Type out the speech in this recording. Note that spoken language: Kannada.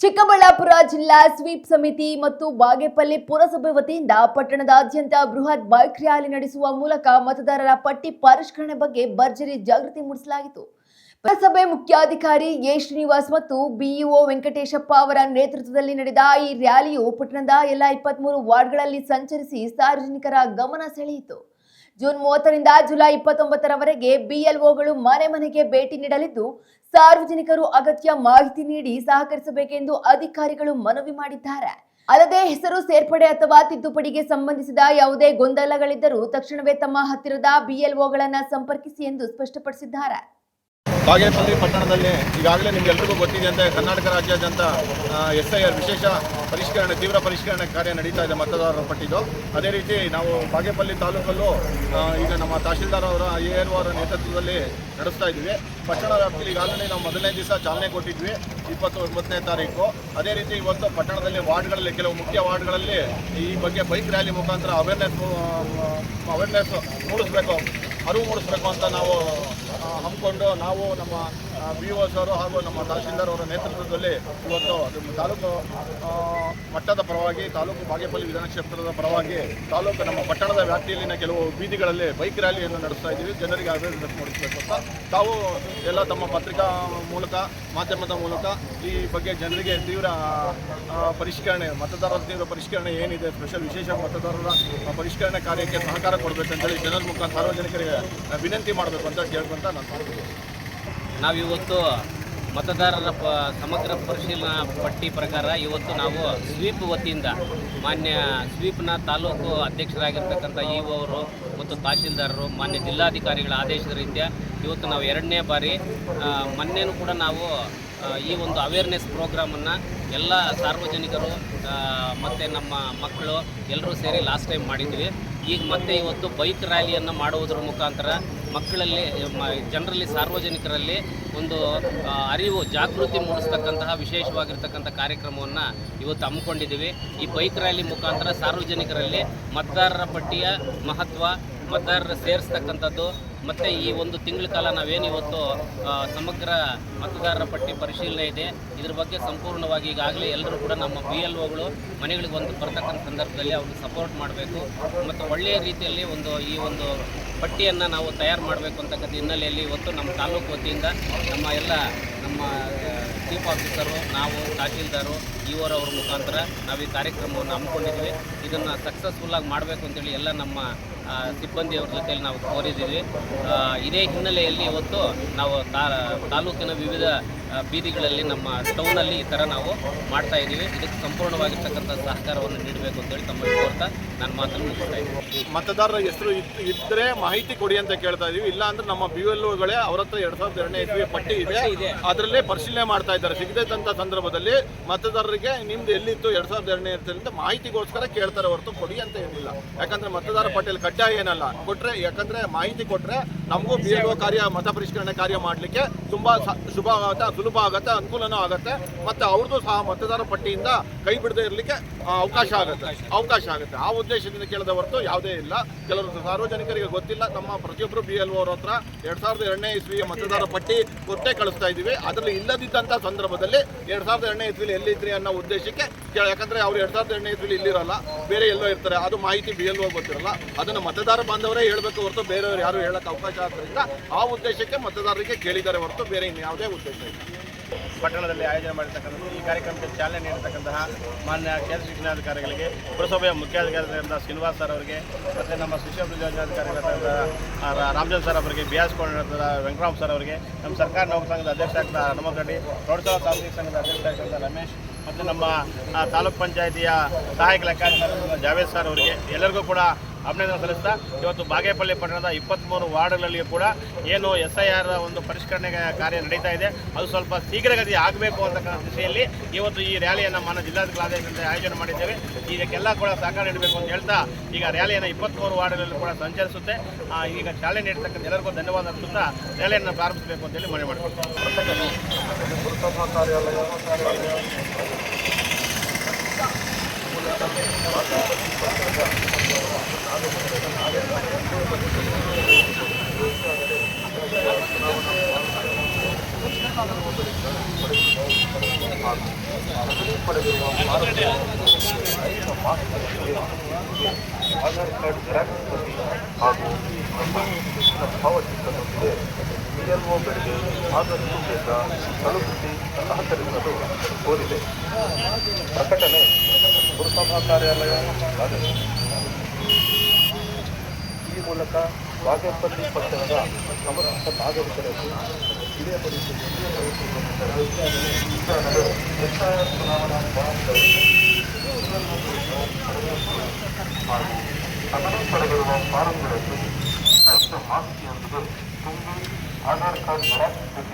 ಚಿಕ್ಕಬಳ್ಳಾಪುರ ಜಿಲ್ಲಾ ಸ್ವೀಪ್ ಸಮಿತಿ ಮತ್ತು ಬಾಗೇಪಲ್ಲಿ ಪುರಸಭೆ ವತಿಯಿಂದ ಪಟ್ಟಣದಾದ್ಯಂತ ಬೃಹತ್ ಬೈಕ್ ರ್ಯಾಲಿ ನಡೆಸುವ ಮೂಲಕ ಮತದಾರರ ಪಟ್ಟಿ ಪರಿಷ್ಕರಣೆ ಬಗ್ಗೆ ಭರ್ಜರಿ ಜಾಗೃತಿ ಮೂಡಿಸಲಾಯಿತು. ಪುರಸಭೆ ಮುಖ್ಯಾಧಿಕಾರಿ ಎ ಶ್ರೀನಿವಾಸ್ ಮತ್ತು ಬಿಇಒ ವೆಂಕಟೇಶಪ್ಪ ಅವರ ನೇತೃತ್ವದಲ್ಲಿ ನಡೆದ ಈ ರ್ಯಾಲಿಯು ಪಟ್ಟಣದ ಎಲ್ಲ 23 ವಾರ್ಡ್ಗಳಲ್ಲಿ ಸಂಚರಿಸಿ ಸಾರ್ವಜನಿಕರ ಗಮನ ಸೆಳೆಯಿತು. ಜೂನ್ 30 ರಿಂದ ಜುಲೈ 29 ರವರೆಗೆ ಬಿಎಲ್ಒಗಳು ಮನೆ ಮನೆಗೆ ಭೇಟಿ ನೀಡಲಿದ್ದು, ಸಾರ್ವಜನಿಕರು ಅಗತ್ಯ ಮಾಹಿತಿ ನೀಡಿ ಸಹಕರಿಸಬೇಕೆಂದು ಅಧಿಕಾರಿಗಳು ಮನವಿ ಮಾಡಿದ್ದಾರೆ. ಅಲ್ಲದೆ ಹೆಸರು ಸೇರ್ಪಡೆ ಅಥವಾ ತಿದ್ದುಪಡಿಗೆ ಸಂಬಂಧಿಸಿದ ಯಾವುದೇ ಗೊಂದಲಗಳಿದ್ದರೂ ತಕ್ಷಣವೇ ತಮ್ಮ ಹತ್ತಿರದ ಬಿಎಲ್ಒಗಳನ್ನ ಸಂಪರ್ಕಿಸಿ ಎಂದು ಸ್ಪಷ್ಟಪಡಿಸಿದ್ದಾರೆ. ಬಾಗೇಪಲ್ಲಿ ಪಟ್ಟಣದಲ್ಲಿ ಈಗಾಗಲೇ ನಿಮಗೆಲ್ಲರಿಗೂ ಗೊತ್ತಿದೆಯಂತೆ ಕರ್ನಾಟಕ ರಾಜ್ಯಾದ್ಯಂತ SIR ವಿಶೇಷ ಪರಿಷ್ಕರಣೆ ತೀವ್ರ ಪರಿಷ್ಕರಣೆ ಕಾರ್ಯ ನಡೀತಾ ಇದೆ ಮತದಾರರ ಪಟ್ಟಿದು. ಅದೇ ರೀತಿ ನಾವು ಬಾಗೇಪಲ್ಲಿ ತಾಲೂಕಲ್ಲೂ ಈಗ ನಮ್ಮ ತಹಶೀಲ್ದಾರ್ ಅವರ ARO ಅವರ ನೇತೃತ್ವದಲ್ಲಿ ನಡೆಸ್ತಾ ಇದ್ವಿ. ಪಟ್ಟಣ ವ್ಯಾಪ್ತಿಯಲ್ಲಿ ಈಗಾಗಲೇ ನಾವು ಮೊದಲನೇ ದಿವಸ ಚಾಲನೆ ಕೊಟ್ಟಿದ್ವಿ 29ನೇ ತಾರೀಕು. ಅದೇ ರೀತಿ ಇವತ್ತು ಪಟ್ಟಣದಲ್ಲಿ ವಾರ್ಡ್ಗಳಲ್ಲಿ ಕೆಲವು ಮುಖ್ಯ ವಾರ್ಡ್ಗಳಲ್ಲಿ ಈ ಬಗ್ಗೆ ಬೈಕ್ ರ್ಯಾಲಿ ಮುಖಾಂತರ ಅವೇರ್ನೆಸ್ ಮೂಡಿಸ್ಬೇಕು, ಅರಿವು ಮೂಡಿಸ್ಬೇಕು ಅಂತ ನಾವು ಹಮ್ಮಿಕೊಂಡು ನಾವು ನಮ್ಮ BOs ಅವರು ಹಾಗೂ ನಮ್ಮ ತಹಶೀಲ್ದಾರ್ ಅವರ ನೇತೃತ್ವದಲ್ಲಿ ಇವತ್ತು ತಾಲೂಕು ಮಟ್ಟದ ಪರವಾಗಿ ತಾಲೂಕು ಬಾಗೇಪಲ್ಲಿ ವಿಧಾನಕ್ಷೇತ್ರದ ಪರವಾಗಿ ತಾಲೂಕು ನಮ್ಮ ಪಟ್ಟಣದ ವ್ಯಾಪ್ತಿಯಲ್ಲಿನ ಕೆಲವು ಬೀದಿಗಳಲ್ಲಿ ಬೈಕ್ ರ್ಯಾಲಿಯನ್ನು ನಡೆಸ್ತಾ ಇದ್ದೀವಿ. ಜನರಿಗೆ ಅವೇರ್ನೆಸ್ ಮೂಡಿಸಬೇಕು ಅಂತ ತಾವು ಎಲ್ಲ ತಮ್ಮ ಪತ್ರಿಕಾ ಮೂಲಕ ಮಾಧ್ಯಮದ ಮೂಲಕ ಈ ಬಗ್ಗೆ ಜನರಿಗೆ ತೀವ್ರ ಪರಿಷ್ಕರಣೆ ಮತದಾರರ ತೀವ್ರ ಪರಿಷ್ಕರಣೆ ಏನಿದೆ ಸ್ಪೆಷಲ್ ವಿಶೇಷ ಮತದಾರರ ಪರಿಷ್ಕರಣೆ ಕಾರ್ಯಕ್ಕೆ ಸಹಕಾರ ಕೊಡಬೇಕಂತೇಳಿ ಜನರ ಮುಖಾಂತರ ಸಾರ್ವಜನಿಕರಿಗೆ ವಿನಂತಿ ಮಾಡಬೇಕು ಅಂತ ಕೇಳ್ಕೊಂತ ನಾನು ಮಾಡ್ತೀನಿ. ನಾವಿವತ್ತು ಮತದಾರರ ಸಮಗ್ರ ಪರಿಶೀಲನಾ ಪಟ್ಟಿ ಪ್ರಕಾರ ಇವತ್ತು ನಾವು ಸ್ವೀಪ್ ವತಿಯಿಂದ ಮಾನ್ಯ ಸ್ವೀಪ್ನ ತಾಲೂಕು ಅಧ್ಯಕ್ಷರಾಗಿರ್ತಕ್ಕಂಥ EO ಅವರು ಮತ್ತು ತಹಶೀಲ್ದಾರರು ಮಾನ್ಯ ಜಿಲ್ಲಾಧಿಕಾರಿಗಳ ಆದೇಶದ ರೀತ್ಯ ಇವತ್ತು ನಾವು 2ನೇ ಬಾರಿ ಮೊನ್ನೆನೂ ಕೂಡ ನಾವು ಈ ಒಂದು ಅವೇರ್ನೆಸ್ ಪ್ರೋಗ್ರಾಮನ್ನು ಎಲ್ಲ ಸಾರ್ವಜನಿಕರು ಮತ್ತು ನಮ್ಮ ಮಕ್ಕಳು ಎಲ್ಲರೂ ಸೇರಿ ಲಾಸ್ಟ್ ಟೈಮ್ ಮಾಡಿದ್ವಿ. ಈಗ ಮತ್ತೆ ಇವತ್ತು ಬೈಕ್ ರ್ಯಾಲಿಯನ್ನು ಮಾಡುವುದರ ಮುಖಾಂತರ ಮಕ್ಕಳಲ್ಲಿ ಜನರಲ್ಲಿ ಸಾರ್ವಜನಿಕರಲ್ಲಿ ಒಂದು ಅರಿವು ಜಾಗೃತಿ ಮೂಡಿಸ್ತಕ್ಕಂತಹ ವಿಶೇಷವಾಗಿರ್ತಕ್ಕಂಥ ಕಾರ್ಯಕ್ರಮವನ್ನು ಇವತ್ತು ಹಮ್ಮಿಕೊಂಡಿದ್ದೀವಿ. ಈ ಬೈಕ್ ರ್ಯಾಲಿ ಮುಖಾಂತರ ಸಾರ್ವಜನಿಕರಲ್ಲಿ ಮತದಾರರ ಪಟ್ಟಿಯ ಮಹತ್ವ, ಮತದಾರರ ಸೇರಿಸ್ತಕ್ಕಂಥದ್ದು ಮತ್ತು ಈ ಒಂದು ತಿಂಗಳ ಕಾಲ ನಾವೇನು ಇವತ್ತು ಸಮಗ್ರ ಮತದಾರರ ಪಟ್ಟಿ ಪರಿಶೀಲನೆ ಇದೆ ಇದ್ರ ಬಗ್ಗೆ ಸಂಪೂರ್ಣವಾಗಿ ಈಗಾಗಲೇ ಎಲ್ಲರೂ ಕೂಡ ನಮ್ಮ BLOಗಳು ಮನೆಗಳಿಗೆ ಬರ್ತಕ್ಕಂಥ ಸಂದರ್ಭದಲ್ಲಿ ಅವ್ರಿಗೆ ಸಪೋರ್ಟ್ ಮಾಡಬೇಕು ಮತ್ತು ಒಳ್ಳೆಯ ರೀತಿಯಲ್ಲಿ ಈ ಒಂದು ಪಟ್ಟಿಯನ್ನು ನಾವು ತಯಾರು ಮಾಡಬೇಕು ಅಂತಕ್ಕಂಥ ಹಿನ್ನೆಲೆಯಲ್ಲಿ ಇವತ್ತು ನಮ್ಮ ತಾಲೂಕು ವತಿಯಿಂದ ನಮ್ಮ ಚೀಫ್ ಆಫೀಸರು, ನಾವು ತಹಶೀಲ್ದಾರು, EO ಅವರ ಮುಖಾಂತರ ನಾವು ಈ ಕಾರ್ಯಕ್ರಮವನ್ನು ಹಮ್ಮಿಕೊಂಡಿದ್ವಿ. ಇದನ್ನು ಸಕ್ಸಸ್ಫುಲ್ಲಾಗಿ ಮಾಡಬೇಕು ಅಂತೇಳಿ ಎಲ್ಲ ನಮ್ಮ ಸಿಬ್ಬಂದಿಯವ್ರ ಜೊತೆಯಲ್ಲಿ ನಾವು ಕೋರಿದ್ದೀವಿ. ಇದೇ ಹಿನ್ನೆಲೆಯಲ್ಲಿ ಇವತ್ತು ನಾವು ತಾಲೂಕಿನ ವಿವಿಧ ಬೀದಿಗಳಲ್ಲಿ ನಮ್ಮ ಟೌನಲ್ಲಿ ಈ ಥರ ನಾವು ಮಾಡ್ತಾ ಇದ್ದೀವಿ. ಇದಕ್ಕೆ ಸಂಪೂರ್ಣವಾಗಿರ್ತಕ್ಕಂಥ ಸಹಕಾರವನ್ನು ನೀಡಬೇಕು ಅಂತೇಳಿ ತಮ್ಮಲ್ಲಿ ಕೋರ್ತಾ ನಾನು ಮಾತನ್ನು ಮುಗಿಸ್ತಾ ಇದ್ದೀನಿ. ಮತದಾರರ ಹೆಸರು ಇದ್ದರೆ ಮಾಹಿತಿ ಕೊಡಿ ಅಂತ ಕೇಳ್ತಾ ಇದೀವಿ. ಇಲ್ಲ ಅಂದ್ರೆ ನಮ್ಮ BLOಗಳೇ ಅವ್ರ ಹತ್ರ 2002ನೇ ಇಸ್ವಿ ಪಟ್ಟಿ ಇದೆ, ಅದರಲ್ಲೇ ಪರಿಶೀಲನೆ ಮಾಡ್ತಾ ಇದ್ದಾರೆ. ಸಿಗದಂಥ ಸಂದರ್ಭದಲ್ಲಿ ಮತದಾರರಿಗೆ ನಿಮ್ದು ಎಲ್ಲಿತ್ತು 2002ನೇ ಇರ್ತದೆ ಮಾಹಿತಿಗೋಸ್ಕರ ಕೇಳ್ತಾರೆ ಹೊರತು ಕೊಡಿ ಅಂತ ಏನಿಲ್ಲ. ಯಾಕಂದ್ರೆ ಮತದಾರ ಪಟ್ಟಿಯಲ್ಲಿ ಕಡ್ಡಾಯ ಏನಲ್ಲ ಕೊಟ್ರೆ, ಯಾಕಂದ್ರೆ ಮಾಹಿತಿ ಕೊಟ್ರೆ ನಮಗೂ BLO ಕಾರ್ಯ ಮತ ಪರಿಷ್ಕರಣೆ ಕಾರ್ಯ ಮಾಡಲಿಕ್ಕೆ ತುಂಬಾ ಸುಲಭ ಆಗುತ್ತೆ, ಅನುಕೂಲನೂ ಆಗುತ್ತೆ. ಮತ್ತೆ ಅವ್ರದ್ದು ಸಹ ಮತದಾರ ಪಟ್ಟಿಯಿಂದ ಕೈ ಬಿಡದೆ ಇರಲಿಕ್ಕೆ ಅವಕಾಶ ಆಗುತ್ತೆ. ಆ ಉದ್ದೇಶದಿಂದ ಕೇಳಿದ ಹೊರತು ಯಾವುದೇ ಇಲ್ಲ. ಕೆಲವರು ಸಾರ್ವಜನಿಕರಿಗೆ ಗೊತ್ತಿಲ್ಲ. ನಮ್ಮ ಪ್ರತಿಯೊಬ್ಬರು BLO ಅವರ ಹತ್ರ 2002ನೇ ಇಸ್ವಿಯ ಮತದಾರ ಪಟ್ಟಿ ಕೊಟ್ಟೆ ಕಳಿಸ್ತಾ ಇದ್ದೀವಿ. ಅದರಲ್ಲಿ ಇಲ್ಲದಿದ್ದಂಥ ಸಂದರ್ಭದಲ್ಲಿ 2002ನೇ ಇಸ್ವಿಲಿ ಎಲ್ಲಿದ್ರಿ ಅನ್ನೋ ಉದ್ದೇಶಕ್ಕೆ ಯಾಕಂದ್ರೆ ಅವ್ರು 2002ನೇ ಇಸ್ವಿಲಿ ಇಲ್ಲಿರಲ್ಲ, ಬೇರೆ ಎಲ್ಲೋ ಇರ್ತಾರೆ. ಅದು ಮಾಹಿತಿ BLO ಗೊತ್ತಿರಲ್ಲ. ಅದನ್ನು ಮತದಾರ ಬಾಂಧವರೇ ಹೇಳಬೇಕು ಹೊರತು ಬೇರೆಯವರು ಯಾರು ಹೇಳಕ್ಕೆ ಅವಕಾಶ ಆದ್ದರಿಂದ ಆ ಉದ್ದೇಶಕ್ಕೆ ಮತದಾರರಿಗೆ ಕೇಳಿದ್ದಾರೆ ಹೊರತು ಬೇರೆ ಇನ್ಯಾವುದೇ ಉದ್ದೇಶ ಇಲ್ಲ. ಪಟ್ಟಣದಲ್ಲಿ ಆಯೋಜನೆ ಮಾಡಿರ್ತಕ್ಕಂಥ ಈ ಕಾರ್ಯಕ್ರಮಕ್ಕೆ ಚಾಲನೆ ನೀಡಿರ್ತಕ್ಕಂತಹ ಮಾನ್ಯ ಕ್ಷೇತ್ರ ಶಿಕ್ಷಣಾಧಿಕಾರಿಗಳಿಗೆ, ಪುರಸಭೆಯ ಮುಖ್ಯಾಧಿಕಾರಿಗಳಾದ ಶ್ರೀನಿವಾಸ್ ಸರ್ ಅವರಿಗೆ, ಮತ್ತು ನಮ್ಮ ಶಿಕ್ಷಣ ಯೋಜನಾಧಿಕಾರಿಗಳಾದ ರಾಮಚಂದ್ರ ಸರ್ ಅವರಿಗೆ, BS ಕೋರ್ಡಿನೇಟರ್ ವೆಂಕಟರಾಮ್ ಸರ್ ಅವರಿಗೆ, ನಮ್ಮ ಸರ್ಕಾರಿ ನೌಕರ ಸಂಘದ ಅಧ್ಯಕ್ಷ ಆಗ್ತಾ ಹನುಮಂತ ರೆಡ್ಡಿ, ಪ್ರೌಢಶಾಲಾ ಸಾರ್ವಜನಿಕ ಸಂಘದ ಅಧ್ಯಕ್ಷ ಆಗ್ತಾ ರಮೇಶ್ ಮತ್ತು ನಮ್ಮ ತಾಲೂಕ್ ಪಂಚಾಯಿತಿಯ ಸಹಾಯಕ ಲೆಕ್ಕಾಧಿಕಾರಿ ಜಾವೇದ್ ಸರ್ ಅವರಿಗೆ ಎಲ್ಲರಿಗೂ ಕೂಡ ಅಭಿನಂದನೆ ಸಲ್ಲಿಸ್ತಾ ಇವತ್ತು ಬಾಗೇಪಲ್ಲಿ ಪಟ್ಟಣದ 23 ವಾರ್ಡ್ಗಳಲ್ಲಿಯೂ ಕೂಡ ಏನು SIR ಒಂದು ಪರಿಷ್ಕರಣೆ ಕಾರ್ಯ ನಡೀತಾ ಇದೆ, ಅದು ಸ್ವಲ್ಪ ಶೀಘ್ರಗತಿ ಆಗಬೇಕು ಅಂತಕ್ಕಂಥ ದಿಶೆಯಲ್ಲಿ ಇವತ್ತು ಈ ರ್ಯಾಲಿಯನ್ನು ಮಾನ್ಯ ಜಿಲ್ಲಾಧಿಕಾರಿ ಆದೇಶದಿಂದ ಆಯೋಜನೆ ಮಾಡಿದ್ದೇವೆ. ಇದಕ್ಕೆಲ್ಲ ಕೂಡ ಸಹಕಾರ ನೀಡಬೇಕು ಅಂತ ಹೇಳ್ತಾ ಈಗ ರ್ಯಾಲಿಯನ್ನು 23 ವಾರ್ಡ್ಗಳಲ್ಲಿ ಕೂಡ ಸಂಚರಿಸುತ್ತೆ. ಈಗ ಚಾಲನೆ ನೀಡತಕ್ಕಂಥ ಎಲ್ಲರಿಗೂ ಧನ್ಯವಾದ ಅರ್ಪಿಸುತ್ತಾ ರ್ಯಾಲಿಯನ್ನು ಪ್ರಾರಂಭಿಸಬೇಕು ಅಂತೇಳಿ ಮನವಿ ಮಾಡಿಕೊಡ್ತೀವಿ. ಪಡೆದಿರುವ ಆಧಾರ್ ಕಾರ್ಡ್ ಜೆರಾಕ್ಸ್ ಪ್ರತಿ ಹಾಗೂ ಭಾವಚಿತ್ರದೊಂದಿಗೆ PLOಗಳಿಗೆ ಆದಷ್ಟು ಬೇಗ ತಲುಪಿಸಿ ಸಹಕರಿಸಲು ಕೋರಿದೆ. ಪ್ರಕಟಣೆ ಪುರಸಭಾ ಕಾರ್ಯಾಲಯ ಬಾಗೇಪಲ್ಲಿ. ಈ ಮೂಲಕ ಬಾಗೇಪಲ್ಲಿ ಪಟ್ಟಣದ ಸಮಸ್ತ ನಾಗರಿಕರಲ್ಲಿ ಹಿರಿಯ ಪರಿಸ್ಥಿತಿಯಲ್ಲಿ ಚುನಾವಣಾ ಹಾಗೂ ಅದನ್ನು ಪಡೆದಿರುವ ಫಾರಂಗಳಲ್ಲಿ ರೈತರ ಮಾಹಿತಿಯೊಂದಿಗೆ ತುಂಬಿ ಆಧಾರ್ ಕಾರ್ಡ್ ಜೆರಾಕ್ಸ್ ಪ್ರತಿ